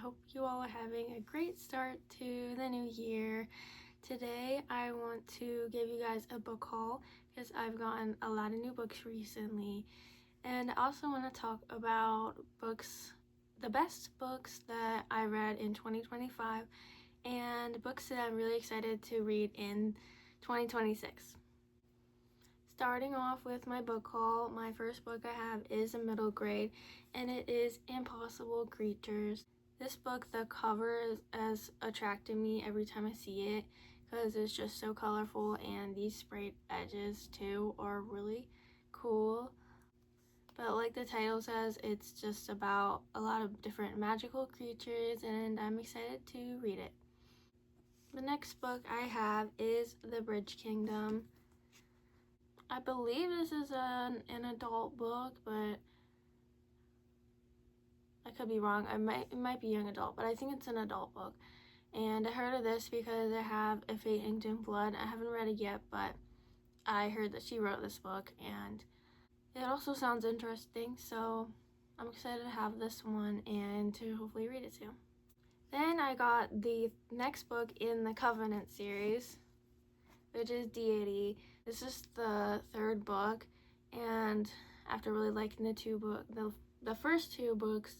hope you all are having a great start to the new year. Today I want to give you guys a book haul because I've gotten a lot of new books recently, and I also want to talk about books, the best books that I read in 2025 and books that I'm really excited to read in 2026. Starting off with my book haul, my first book I have is a middle grade, and it is Impossible Creatures. This book, the cover has attracted me every time I see it because it's just so colorful, and these sprayed edges too are really cool. But like the title says, it's just about a lot of different magical creatures, and I'm excited to read it. The next book I have is The Bridge Kingdom. I believe this is an adult book, but I could be wrong. It might be young adult, but I think it's an adult book. And I heard of this because I have A Fate Inked in Blood. I haven't read it yet, but I heard that she wrote this book, and it also sounds interesting, so I'm excited to have this one and to hopefully read it soon. Then I got the next book in the Covenant series, which is Deity. This is the third book, and after really liking the first two books,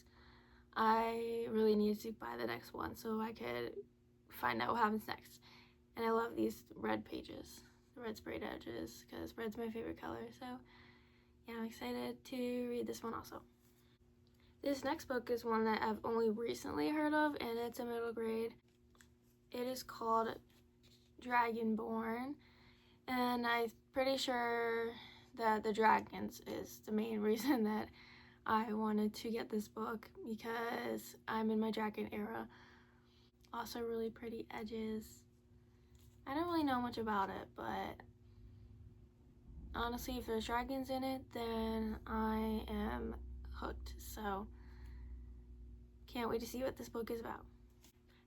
I really needed to buy the next one so I could find out what happens next. And I love these red pages, the red sprayed edges, because red's my favorite color. So yeah, I'm excited to read this one also. This next book is one that I've only recently heard of, and it's a middle grade. It is called Dragonborn, and I'm pretty sure that the dragons is the main reason that I wanted to get this book, because I'm in my dragon era. Also really pretty edges. I don't really know much about it, but honestly, if there's dragons in it, then I am hooked. So can't wait to see what this book is about.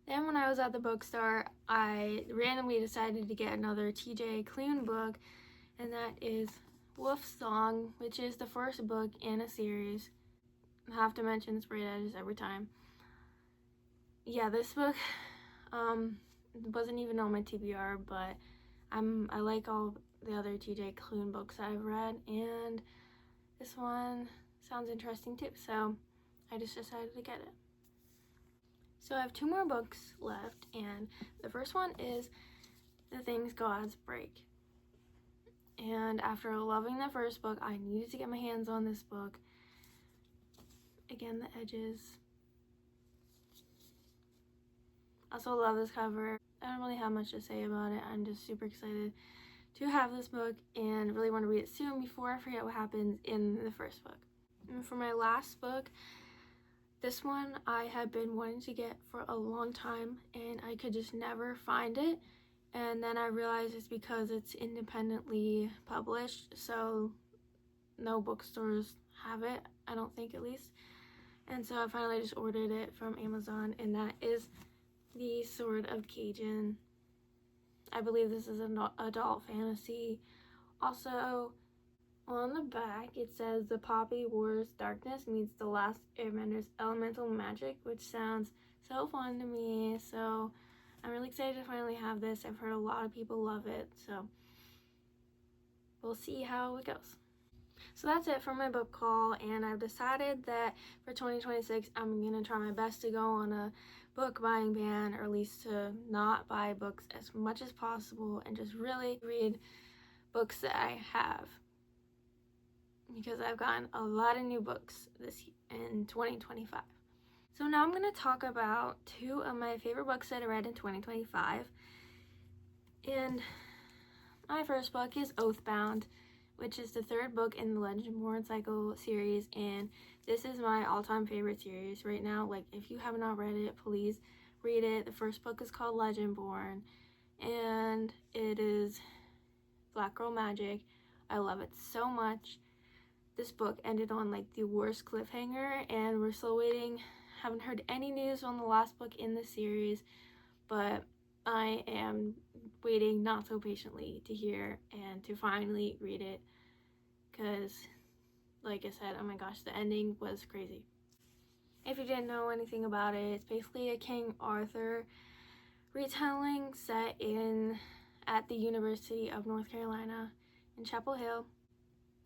Then when I was at the bookstore, I randomly decided to get another TJ Klune book, and that is Wolfsong, which is the first book in a series. I have to mention the sprayed edges every time. Yeah, this book wasn't even on my TBR, but I like all the other TJ Klune books I've read, and this one sounds interesting too, so I just decided to get it. So I have two more books left, and the first one is The Things Gods Break. And after loving the first book, I needed to get my hands on this book. Again, the edges. I also love this cover. I don't really have much to say about it. I'm just super excited to have this book and really want to read it soon before I forget what happens in the first book. And for my last book, this one I have been wanting to get for a long time, and I could just never find it. And then I realized it's because it's independently published, so no bookstores have it, I don't think, at least. And so I finally just ordered it from Amazon, and that is The Sword of Cajun. I believe this is an adult fantasy. Also, on the back it says The Poppy Wars Darkness meets The Last Airbender's Elemental Magic, which sounds so fun to me. So I'm really excited to finally have this. I've heard a lot of people love it, so we'll see how it goes. So that's it for my book haul, and I've decided that for 2026 I'm gonna try my best to go on a book buying ban, or at least to not buy books as much as possible and just really read books that I have, because I've gotten a lot of new books in 2025. So now I'm going to talk about two of my favorite books that I read in 2025. And my first book is Oathbound, which is the third book in the Legendborn Cycle series, and this is my all-time favorite series right now. Like, if you have not read it, please read it. The first book is called Legendborn, and it is Black Girl Magic. I love it so much. This book ended on like the worst cliffhanger, and we're still waiting. Haven't heard any news on the last book in the series, but I am waiting not so patiently to hear and to finally read it, because like I said, oh my gosh, the ending was crazy. If you didn't know anything about it, it's basically a King Arthur retelling set at the University of North Carolina in Chapel Hill.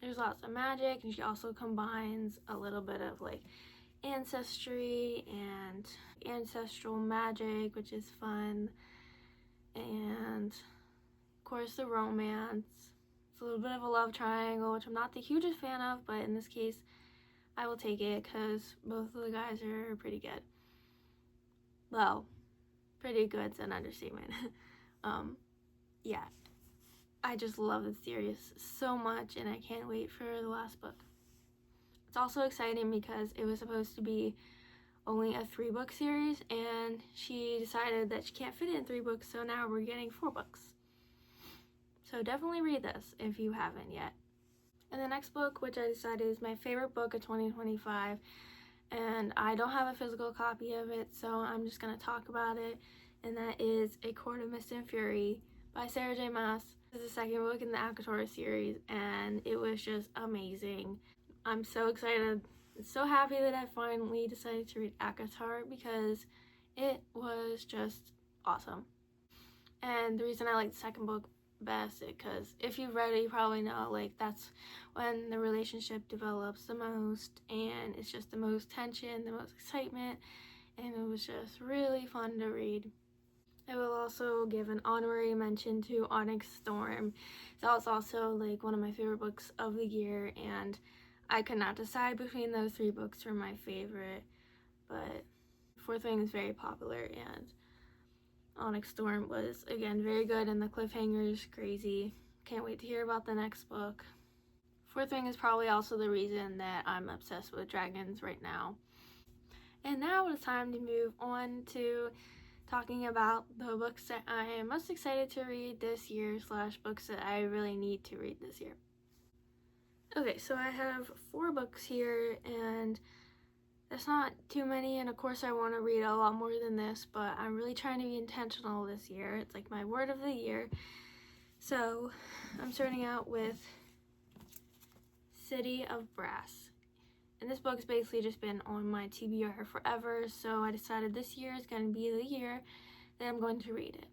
There's lots of magic, and she also combines a little bit of like ancestry and ancestral magic, which is fun, and of course the romance. It's a little bit of a love triangle, which I'm not the hugest fan of, but in this case I will take it because both of the guys are pretty good. Well, pretty good's an understatement. Yeah, I just love the series so much, and I can't wait for the last book. It's also exciting because it was supposed to be only a 3-book series, and she decided that she can't fit it in 3 books, so now we're getting 4 books. So definitely read this if you haven't yet. And the next book, which I decided is my favorite book of 2025, and I don't have a physical copy of it, so I'm just going to talk about it, and that is A Court of Mist and Fury by Sarah J. Maas. This is the 2nd book in the ACOTAR series, and it was just amazing. I'm so excited. I'm so happy that I finally decided to read ACOTAR because it was just awesome. And the reason I like the 2nd book best is because if you've read it, you probably know, like, that's when the relationship develops the most, and it's just the most tension, the most excitement, and it was just really fun to read. I will also give an honorary mention to Onyx Storm. That was also like one of my favorite books of the year, and I could not decide between those 3 books for my favorite, but Fourth Wing is very popular, and Onyx Storm was, again, very good, and the cliffhanger's crazy. Can't wait to hear about the next book. Fourth Wing is probably also the reason that I'm obsessed with dragons right now. And now it's time to move on to talking about the books that I am most excited to read this year / books that I really need to read this year. Okay, so I have 4 books here, and that's not too many, and of course I want to read a lot more than this, but I'm really trying to be intentional this year. It's like my word of the year. So I'm starting out with City of Brass. And this book's basically just been on my TBR forever, so I decided this year is going to be the year that I'm going to read it.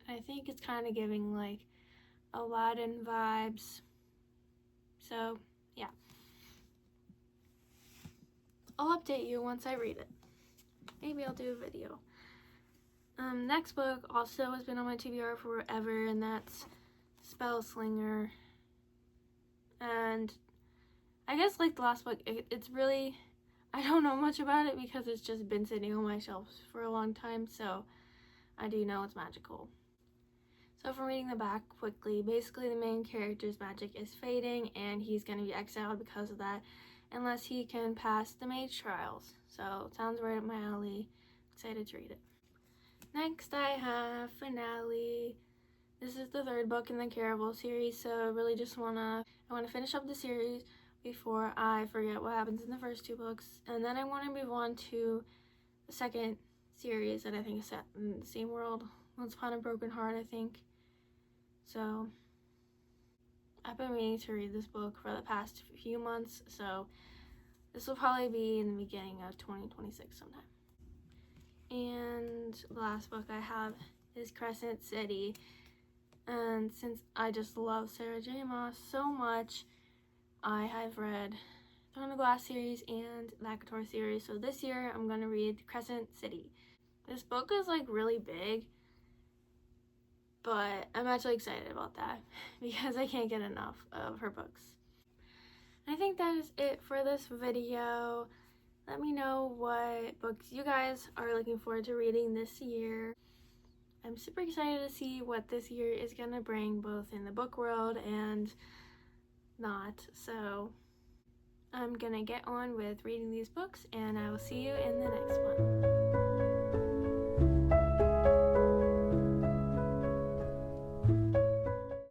I think it's kind of giving like Aladdin vibes. So, yeah. I'll update you once I read it. Maybe I'll do a video. Next book also has been on my TBR forever, and that's Spellslinger. And I guess like the last book, it's really, I don't know much about it because it's just been sitting on my shelves for a long time, so I do know it's magical. So from reading the back quickly, basically the main character's magic is fading, and he's going to be exiled because of that, unless he can pass the mage trials. So it sounds right up my alley. Excited to read it. Next I have Finale. This is the 3rd book in the Caraval series, so I really just I want to finish up the series before I forget what happens in the first 2 books, and then I want to move on to the 2nd series that I think is set in the same world, Once Upon a Broken Heart, I think. So I've been meaning to read this book for the past few months, so this will probably be in the beginning of 2026 sometime. And the last book I have is Crescent City, and since I just love Sarah J. Maas so much, I have read Throne of Glass series and the ACOTAR series, so this year I'm going to read Crescent City. This book is like really big, but I'm actually excited about that because I can't get enough of her books. I think that is it for this video. Let me know what books you guys are looking forward to reading this year. I'm super excited to see what this year is going to bring, both in the book world and not. So I'm going to get on with reading these books, and I will see you in the next one.